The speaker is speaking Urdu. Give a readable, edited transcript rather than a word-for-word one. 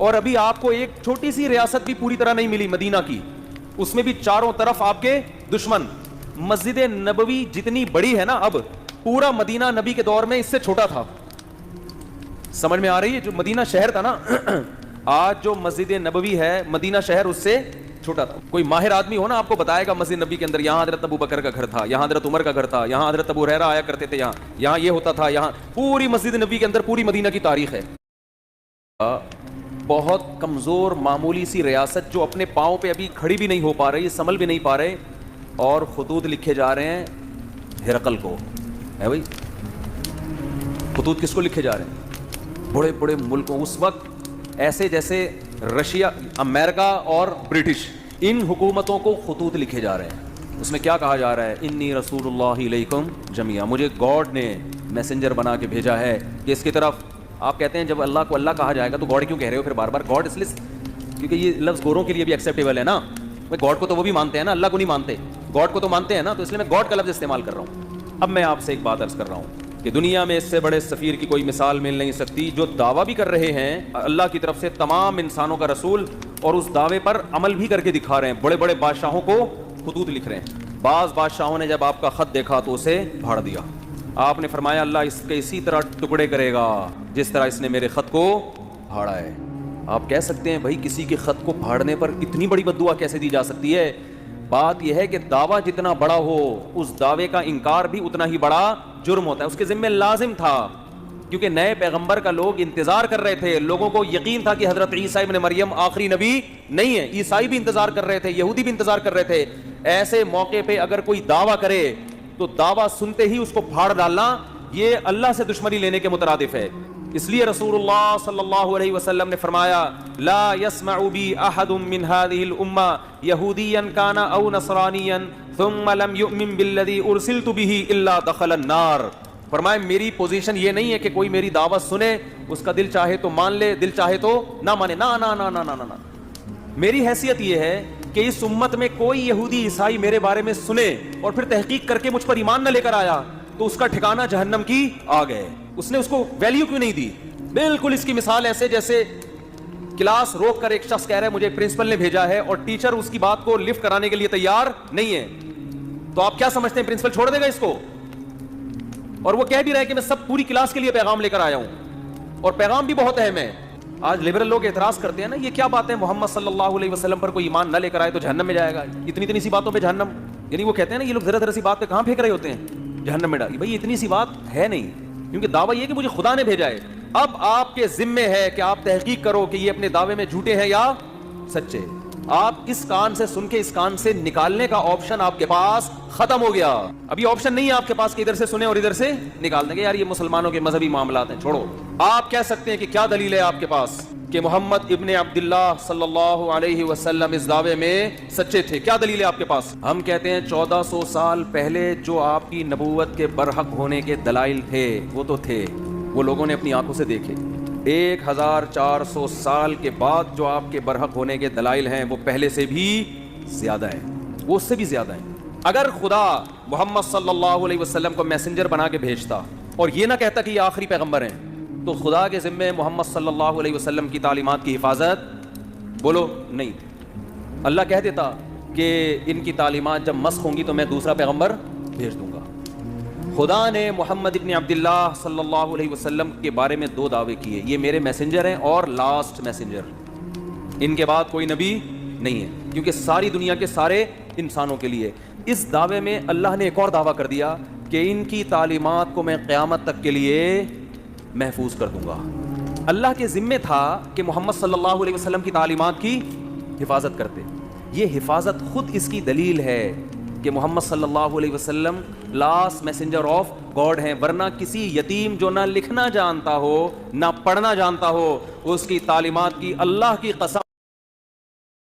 اور ابھی آپ کو ایک چھوٹی سی ریاست بھی پوری طرح نہیں ملی مدینہ کی, اس میں بھی چاروں طرف آپ کے دشمن. مسجد نبوی جتنی بڑی ہے نا اب, پورا مدینہ نبی کے دور میں اس سے چھوٹا تھا. سمجھ میں آ رہی ہے؟ جو مدینہ شہر تھا نا, آج جو مسجد نبوی ہے مدینہ شہر اس سے چھوٹا تھا. کوئی ماہر آدمی ہو نا آپ کو بتائے گا مسجد نبی کے اندر یہاں حضرت ابو بکر کا گھر تھا, یہاں حضرت عمر کا گھر تھا, یہاں حضرت ابو ہریرہ آیا کرتے تھے, یہاں یہ ہوتا تھا, یہاں پوری مسجد نبی کے اندر پوری مدینہ کی تاریخ ہے. بہت کمزور معمولی سی ریاست جو اپنے پاؤں پہ ابھی کھڑی بھی نہیں ہو پا رہی, سنبھل بھی نہیں پا رہے, اور خطوط لکھے جا رہے ہیں ہرقل کو. ہے بھائی, خطوط کس کو لکھے جا رہے ہیں؟ بڑے بڑے ملکوں. اس وقت ایسے جیسے رشیا, امریکہ اور برٹش, ان حکومتوں کو خطوط لکھے جا رہے ہیں. اس میں کیا کہا جا رہا ہے؟ انی رسول اللہ علیکم جمیعا, مجھے گاڈ نے میسنجر بنا کے بھیجا ہے کہ اس کی طرف. آپ کہتے ہیں جب اللہ کو اللہ کہا جائے گا تو گاڈ کیوں کہہ رہے ہو پھر بار بار گاڈ؟ اس لیے کیونکہ یہ لفظ گوروں کے لیے بھی ایکسیپٹیبل ہے نا. گاڈ کو تو وہ بھی مانتے ہیں نا, اللہ کو نہیں مانتے, گاڈ کو تو مانتے ہیں نا, تو اس لیے میں گاڈ کا لفظ استعمال کر رہا ہوں. اب میں آپ سے ایک بات عرض کر رہا ہوں کہ دنیا میں اس سے بڑے سفیر کی کوئی مثال مل نہیں سکتی, جو دعویٰ بھی کر رہے ہیں اللہ کی طرف سے تمام انسانوں کا رسول, اور اس دعوے پر عمل بھی کر کے دکھا رہے ہیں. بڑے بڑے بادشاہوں کو خطوط لکھ رہے ہیں. بعض بادشاہوں نے جب آپ کا خط دیکھا تو اسے پھاڑ دیا. آپ نے فرمایا اللہ اس کے اسی طرح ٹکڑے کرے گا جس طرح اس نے میرے خط کو پھاڑا ہے. آپ کہہ سکتے ہیں بھائی کسی کے خط کو پھاڑنے پر اتنی بڑی بد دعا کیسے دی جا سکتی ہے؟ بات یہ ہے کہ دعویٰ جتنا بڑا ہو اس دعوے کا انکار بھی اتنا ہی بڑا جرم ہوتا ہے. اس کے ذمہ لازم تھا, کیونکہ نئے پیغمبر کا لوگ انتظار کر رہے تھے. لوگوں کو یقین تھا کہ حضرت عیسیٰ ابن مریم آخری نبی نہیں ہے. عیسائی بھی انتظار کر رہے تھے, یہودی بھی انتظار کر رہے تھے. ایسے موقع پہ اگر کوئی دعویٰ کرے تو دعویٰ سنتے ہی اس کو پھاڑ ڈالنا یہ اللہ سے دشمنی لینے کے مترادف ہے. اس لیے رسول اللہ صلی اللہ علیہ وسلم نے فرمایا لا يسمع بی احد من هذه الامه یہودیا کان او نصرانیا ثم لم یؤمن بالذی ارسلت به الا دخل النار. فرمایا میری پوزیشن یہ نہیں ہے کہ کوئی میری دعوت سنے, اس کا دل چاہے تو مان لے, دل چاہے تو نہ مانے. نا نا نا نا نا نا. میری حیثیت یہ ہے کہ اس امت میں کوئی یہودی عیسائی میرے بارے میں سنے اور پھر تحقیق کر کے مجھ پر ایمان نہ لے کر آیا تو اس کا ٹھکانہ جہنم کی آ گئے. اس نے اس کو ویلیو کیوں نہیں دی؟ بالکل اس کی مثال ایسے جیسے کلاس روک کر ایک شخص کہہ رہا ہے مجھے پرنسپل نے بھیجا ہے, اور ٹیچر اس کی بات کو لفٹ کرانے کے لیے تیار نہیں ہے, تو آپ کیا سمجھتے ہیں پرنسپل چھوڑ دے گا اس کو؟ اور وہ کہہ بھی رہا ہے کہ میں سب پوری کلاس کے لیے پیغام لے کر آیا ہوں, اور پیغام بھی بہت اہم ہے. آج لبرل لوگ اعتراض کرتے ہیں نا, یہ کیا بات ہے محمد صلی اللہ علیہ وسلم پر کوئی ایمان نہ لے کر آئے تو جہنم میں جائے گا. اتنی سی باتوں پہ جہنم, یعنی وہ کہتے ہیں نا یہ لوگ ذرا سی بات پہ کہاں پھینک رہے ہوتے ہیں جہنم میں ڈال. بھائی اتنی سی بات ہے نہیں, کیونکہ دعویٰ یہ کہ مجھے خدا نے بھیجا ہے. اب آپ کے ذمے ہے کہ آپ تحقیق کرو کہ یہ اپنے دعوے میں جھوٹے ہیں یا سچے. آپ اس کان سے سن کے اس کان سے نکالنے کا آپشن آپ کے پاس ختم ہو گیا. ابھی آپشن نہیں ہے آپ کے پاس کہ ادھر سے سنیں اور ادھر سے نکال دیں گے یار یہ مسلمانوں کے مذہبی معاملات ہیں, چھوڑو. آپ کہہ سکتے ہیں کہ کیا دلیل ہے آپ کے پاس کہ محمد ابن عبداللہ صلی اللہ علیہ وسلم اس دعوے میں سچے تھے؟ کیا دلیل ہے آپ کے پاس؟ ہم کہتے ہیں 1400 سال پہلے جو آپ کی نبوت کے برحق ہونے کے دلائل تھے وہ تو تھے, وہ لوگوں نے اپنی آنکھوں سے دیکھے. 1400 سال کے بعد جو آپ کے برحق ہونے کے دلائل ہیں وہ پہلے سے بھی زیادہ ہیں, وہ اس سے بھی زیادہ ہیں. اگر خدا محمد صلی اللہ علیہ وسلم کو میسنجر بنا کے بھیجتا اور یہ نہ کہتا کہ یہ آخری پیغمبر ہیں, تو خدا کے ذمے محمد صلی اللہ علیہ وسلم کی تعلیمات کی حفاظت بولو نہیں. اللہ کہہ دیتا کہ ان کی تعلیمات جب مسخ ہوں گی تو میں دوسرا پیغمبر بھیج دوں گا. خدا نے محمد ابن عبداللہ صلی اللہ علیہ وسلم کے بارے میں 2 دعوے کیے, یہ میرے میسنجر ہیں اور لاسٹ میسنجر, ان کے بعد کوئی نبی نہیں ہے, کیونکہ ساری دنیا کے سارے انسانوں کے لیے. اس دعوے میں اللہ نے ایک اور دعویٰ کر دیا کہ ان کی تعلیمات کو میں قیامت تک کے لیے محفوظ کر دوں گا. اللہ کے ذمے تھا کہ محمد صلی اللہ علیہ وسلم کی تعلیمات کی حفاظت کرتے. یہ حفاظت خود اس کی دلیل ہے کہ محمد صلی اللہ علیہ وسلم لاسٹ میسنجر آف گاڈ ہیں, ورنہ کسی یتیم جو نہ لکھنا جانتا ہو نہ پڑھنا جانتا ہو اس کی تعلیمات کی اللہ کی قسم